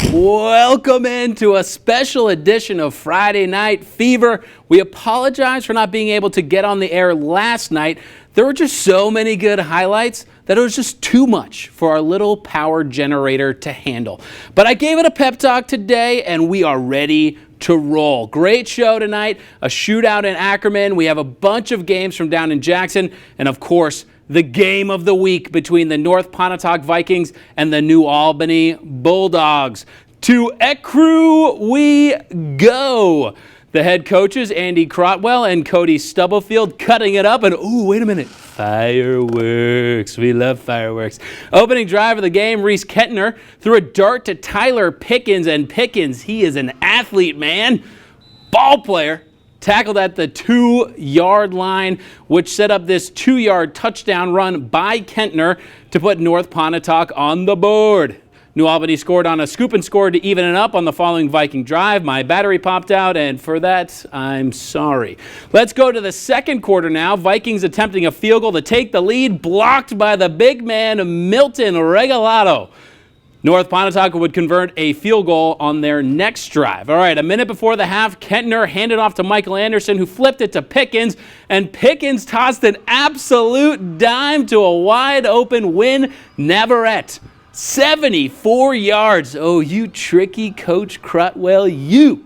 Welcome into a special edition of Friday Night Fever. We apologize for not being able to get on the air last night. There were just so many good highlights that it was just too much for our little power generator to handle. But I gave it a pep talk today, and we are ready to roll. Great show tonight, a shootout in Ackerman. We have a bunch of games from down in Jackson, and of course, the game of the week between the North Pontotoc Vikings and the New Albany Bulldogs. To Ecru we go. The head coaches, Andy Crotwell and Cody Stubblefield, cutting it up. And, ooh, wait a minute. Fireworks. We love fireworks. Opening drive of the game, Reese Kettner threw a dart to Tyler Pickens. And Pickens, he is an athlete, man. Ball player. Tackled at the 2-yard line, which set up this 2-yard touchdown run by Kentner to put North Pontotoc on the board. New Albany scored on a scoop and score to even it up on the following Viking drive. My battery popped out, and for that, I'm sorry. Let's go to the second quarter now. Vikings attempting a field goal to take the lead, blocked by the big man, Milton Regalado. North Pontotoc would convert a field goal on their next drive. All right, a minute before the half, Kentner handed off to Michael Anderson, who flipped it to Pickens, and Pickens tossed an absolute dime to a wide-open Win Navarrete. 74 yards. Oh, you tricky Coach Crotwell, you.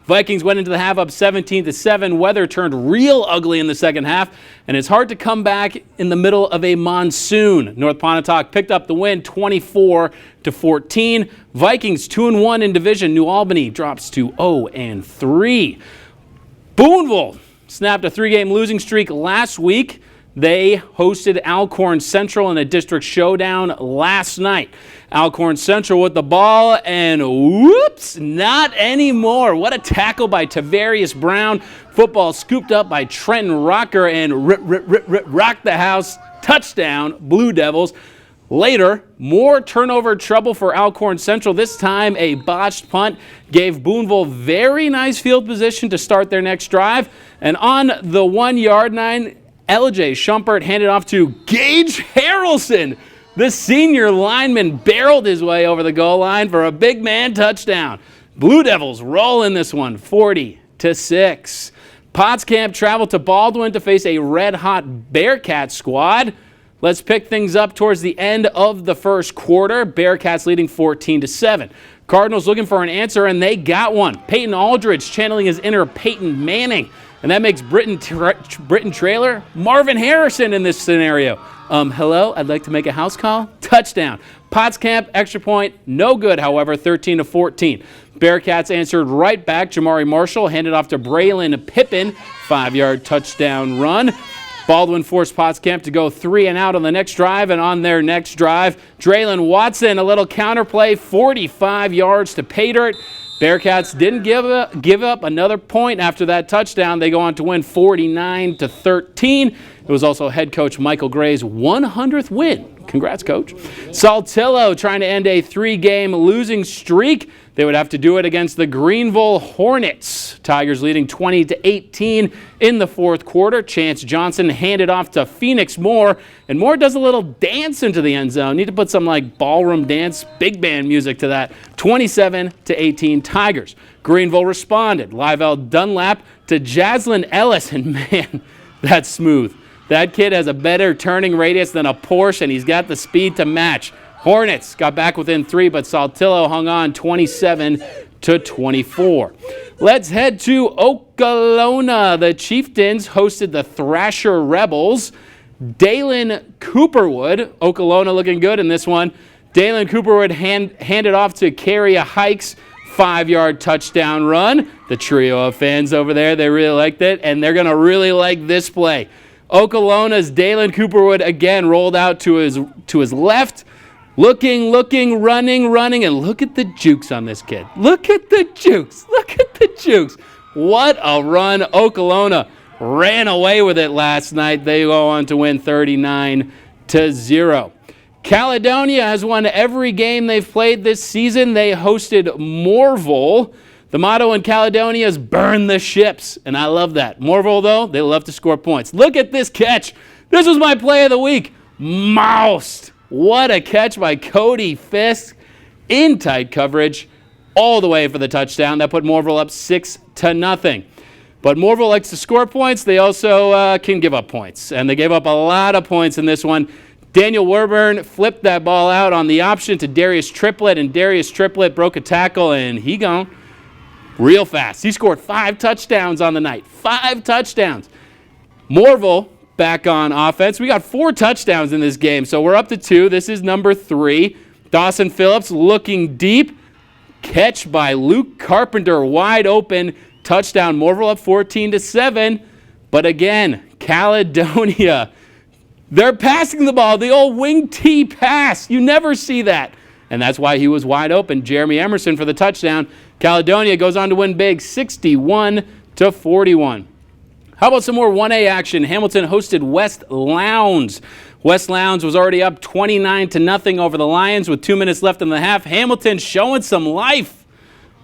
Vikings went into the half up 17-7. Weather turned real ugly in the second half, and it's hard to come back in the middle of a monsoon. North Pontotoc picked up the win 24-14. Vikings 2-1 in division. New Albany drops to 0-3. Boonville snapped a 3-game losing streak last week. They hosted Alcorn Central in a district showdown last night. Alcorn Central with the ball, and whoops, not anymore. What a tackle by Tavarius Brown. Football scooped up by Trenton Rocker, and rock the house. Touchdown, Blue Devils. Later, more turnover trouble for Alcorn Central. This time, a botched punt gave Boonville very nice field position to start their next drive. And on the 1-yard line, LJ Schumpert handed off to Gage Harrelson. The senior lineman barreled his way over the goal line for a big man touchdown. Blue Devils roll in this one, 40-6. Potskamp traveled to Baldwin to face a red-hot Bearcat squad. Let's pick things up towards the end of the first quarter. Bearcats leading 14-7. Cardinals looking for an answer, and they got one. Peyton Aldridge channeling his inner Peyton Manning. And that makes Britton Trailer Marvin Harrison in this scenario. Hello, I'd like to make a house call. Touchdown. Potskamp, extra point, no good, however, 13-14. Bearcats answered right back. Jamari Marshall handed off to Braylon Pippin, 5-yard touchdown run. Baldwin forced Potskamp to go 3 and out on the next drive, and on their next drive, Draylon Watson, a little counterplay, 45 yards to pay dirt. Bearcats didn't give up another point after that touchdown. They go on to win 49-13. It was also head coach Michael Gray's 100th win. Congrats, Coach. Saltillo trying to end a 3-game losing streak. They would have to do it against the Greenville Hornets. Tigers leading 20-18 in the fourth quarter. Chance Johnson handed off to Phoenix Moore, and Moore does a little dance into the end zone. Need to put some like ballroom dance, big band music to that. 27-18 Tigers. Greenville responded. Livell Dunlap to Jaslyn Ellis, and man, that's smooth. That kid has a better turning radius than a Porsche, and he's got the speed to match. Hornets got back within 3, but Saltillo hung on 27-24. Let's head to Okolona. The Chieftains hosted the Thrasher Rebels. Dalen Cooperwood, Okolona looking good in this one. Dalen Cooperwood handed off to Carrie Hikes, 5-yard touchdown run. The trio of fans over there, they really liked it, and they're going to really like this play. Okolona's Dalen Cooperwood again rolled out to his left. Looking, running, and look at the jukes on this kid. Look at the jukes. What a run. Okolona ran away with it last night. They go on to win 39-0. Caledonia has won every game they've played this season. They hosted Morville. The motto in Caledonia is burn the ships, and I love that. Morville, though, they love to score points. Look at this catch. This was my play of the week. Moused. What a catch by Cody Fisk. in tight coverage all the way for the touchdown. That put Morville up 6-0. But Morville likes to score points. They also can give up points. And they gave up a lot of points in this one. Daniel Werburn flipped that ball out on the option to Darius Triplett, and Darius Triplett broke a tackle, and he gone real fast. He scored 5 touchdowns on the night. 5 touchdowns. Morville back on offense. We got 4 touchdowns in this game, so we're up to 2. This is number 3. Dawson Phillips looking deep. Catch by Luke Carpenter, wide open. Touchdown. Morville up 14-7. But again, Caledonia, they're passing the ball. The old wing T pass. You never see that. And that's why he was wide open. Jeremy Emerson for the touchdown. Caledonia goes on to win big, 61-41. How about some more 1A action? Hamilton hosted West Lowndes. West Lowndes was already up 29-0 over the Lions with 2 minutes left in the half. Hamilton showing some life.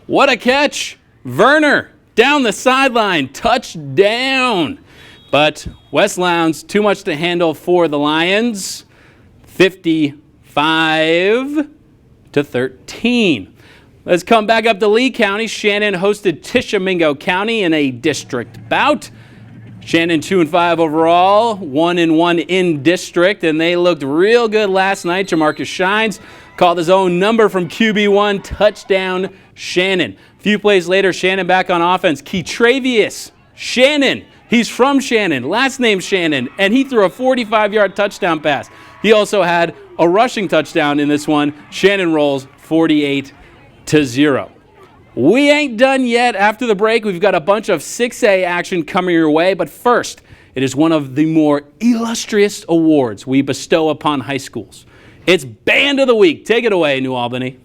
What a catch. Werner down the sideline. Touchdown. But West Lowndes, too much to handle for the Lions. 55-13. Let's come back up to Lee County. Shannon hosted Tishomingo County in a district bout. Shannon 2-5 overall, 1-1 in district, and they looked real good last night. Jamarcus Shines called his own number from QB1, touchdown Shannon. A few plays later, Shannon back on offense. Keytravius Shannon, he's from Shannon, last name Shannon, and he threw a 45-yard touchdown pass. He also had a rushing touchdown in this one. Shannon rolls 48-0. We ain't done yet. After the break, we've got a bunch of 6A action coming your way. But first, it is one of the more illustrious awards we bestow upon high schools. It's Band of the Week. Take it away, New Albany.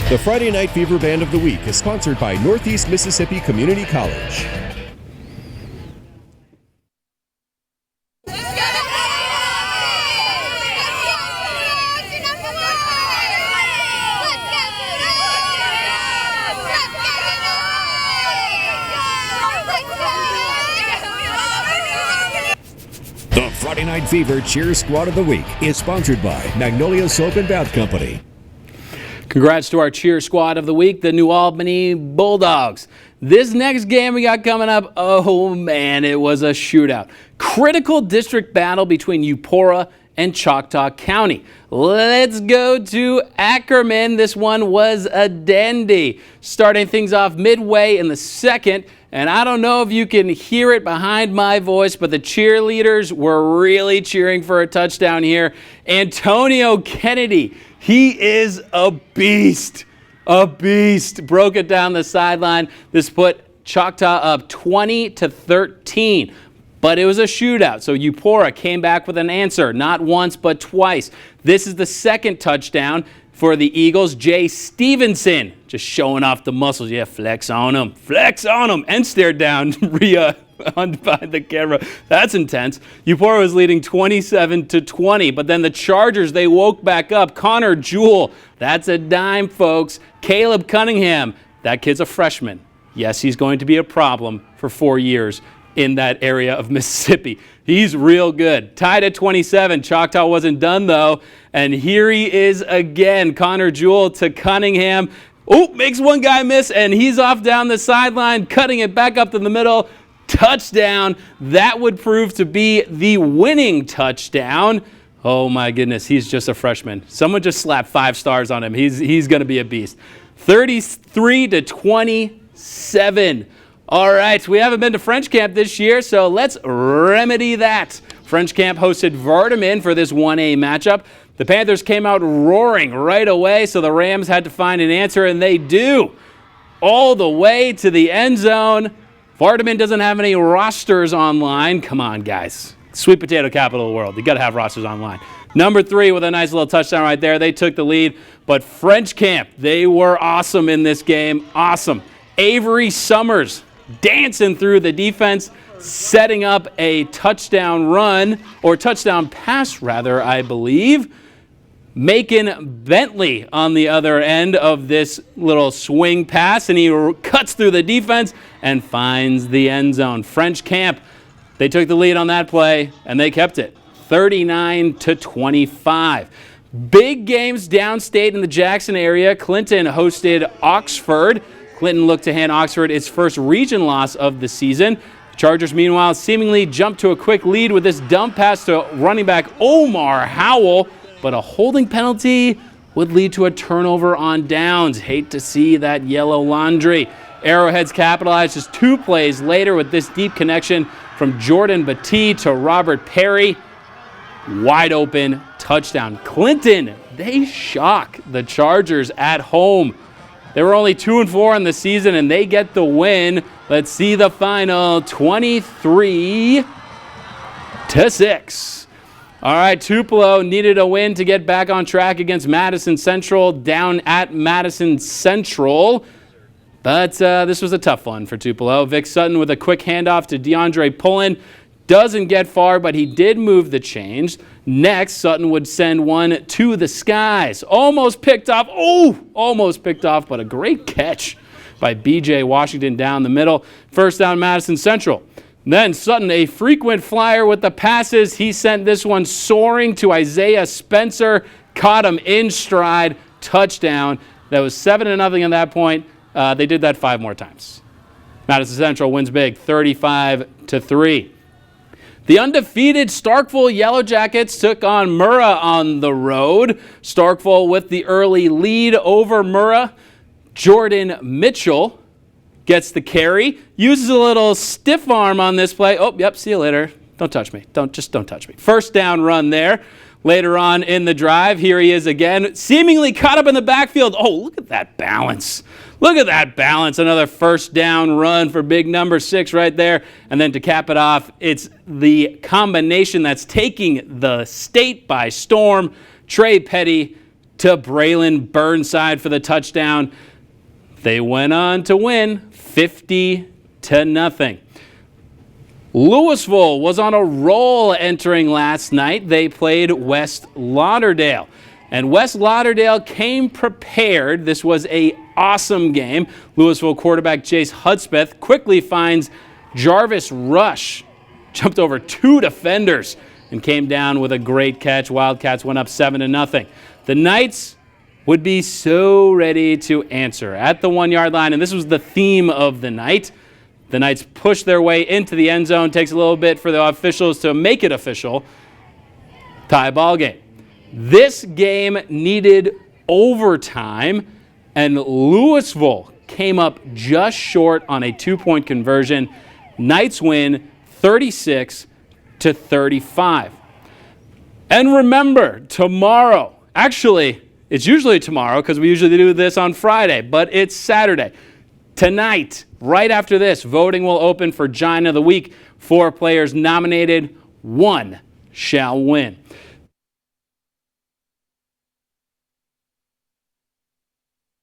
The Friday Night Fever Band of the Week is sponsored by Northeast Mississippi Community College. The Friday Night Fever Cheer Squad of the Week is sponsored by Magnolia Soap and Bath Company. Congrats to our cheer squad of the week, the New Albany Bulldogs. This next game we got coming up, oh man, it was a shootout. Critical district battle between Eupora and Choctaw County. Let's go to Ackerman. This one was a dandy. Starting things off midway in the second, and I don't know if you can hear it behind my voice, but the cheerleaders were really cheering for a touchdown here. Antonio Kennedy, he is a beast. A beast. Broke it down the sideline. This put Choctaw up 20-13. But it was a shootout, so Eupora came back with an answer, not once but twice. This is the second touchdown for the Eagles. Jay Stevenson just showing off the muscles. Yeah, flex on him, and stared down Rhea behind the camera. That's intense. Eupora was leading 27-20, but then the Chargers, they woke back up. Connor Jewell, that's a dime, folks. Caleb Cunningham, that kid's a freshman. Yes, he's going to be a problem for 4 years in that area of Mississippi. He's real good. Tied at 27. Choctaw wasn't done, though. And here he is again. Connor Jewell to Cunningham. Oh, makes one guy miss, and he's off down the sideline, cutting it back up to the middle. Touchdown. That would prove to be the winning touchdown. Oh, my goodness. He's just a freshman. Someone just slapped 5 stars on him. He's going to be a beast. 33-27. All right, we haven't been to French Camp this year, so let's remedy that. French Camp hosted Vardaman for this 1A matchup. The Panthers came out roaring right away, so the Rams had to find an answer, and they do. All the way to the end zone. Vardaman doesn't have any rosters online. Come on, guys. Sweet potato capital of the world. You got to have rosters online. Number 3 with a nice little touchdown right there. They took the lead, but French Camp, they were awesome in this game. Awesome. Avery Summers dancing through the defense, setting up a touchdown run, or touchdown pass rather, I believe. Macon Bentley on the other end of this little swing pass, and he cuts through the defense and finds the end zone. French Camp, they took the lead on that play, and they kept it. 39-25. Big games downstate in the Jackson area. Clinton hosted Oxford. Clinton looked to hand Oxford its first region loss of the season. Chargers, meanwhile, seemingly jumped to a quick lead with this dump pass to running back Omar Howell, but a holding penalty would lead to a turnover on downs. Hate to see that yellow laundry. Arrowheads capitalized just 2 plays later with this deep connection from Jordan Battie to Robert Perry. Wide open touchdown. Clinton, they shock the Chargers at home. They were only 2-4 in the season, and they get the win. Let's see the final, 23-6. All right, Tupelo needed a win to get back on track against Madison Central down at Madison Central. But this was a tough one for Tupelo. Vic Sutton with a quick handoff to DeAndre Pullen. Doesn't get far, but he did move the chains. Next, Sutton would send one to the skies. Almost picked off. Oh, almost picked off, but a great catch by B.J. Washington down the middle. First down, Madison Central. Then Sutton, a frequent flyer with the passes. He sent this one soaring to Isaiah Spencer. Caught him in stride. Touchdown. That was 7-0 at that point. They did that 5 more times. Madison Central wins big, 35-3. The undefeated Starkville Yellow Jackets took on Murrah on the road. Starkville with the early lead over Murrah. Jordan Mitchell gets the carry, uses a little stiff arm on this play. Oh, yep, see you later. Don't touch me. Don't touch me. First down run there. Later on in the drive, here he is again, seemingly caught up in the backfield. Oh, look at that balance. Look at that balance. Another first down run for big number 6 right there. And then to cap it off, it's the combination that's taking the state by storm. Trey Petty to Braylon Burnside for the touchdown. They went on to win 50-0. Louisville was on a roll entering last night. They played West Lauderdale. And West Lauderdale came prepared. This was an awesome game. Louisville quarterback Jace Hudspeth quickly finds Jarvis Rush. Jumped over 2 defenders and came down with a great catch. Wildcats went up 7-0. The Knights would be so ready to answer at the 1-yard line. And this was the theme of the night. The Knights push their way into the end zone. Takes a little bit for the officials to make it official. Tie ball game. This game needed overtime, and Louisville came up just short on a 2-point conversion. Knights win 36-35. And remember, tomorrow, actually, it's usually tomorrow because we usually do this on Friday, but it's Saturday. Tonight, right after this, voting will open for Giant of the Week. 4 players nominated, 1 shall win.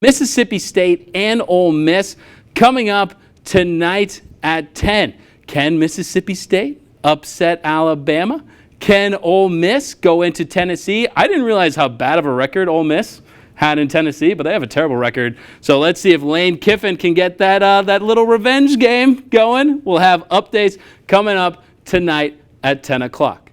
Mississippi State and Ole Miss coming up tonight at 10. Can Mississippi State upset Alabama? Can Ole Miss go into Tennessee? I didn't realize how bad of a record Ole Miss had in Tennessee, but they have a terrible record. So let's see if Lane Kiffin can get that little revenge game going. We'll have updates coming up tonight at 10 o'clock.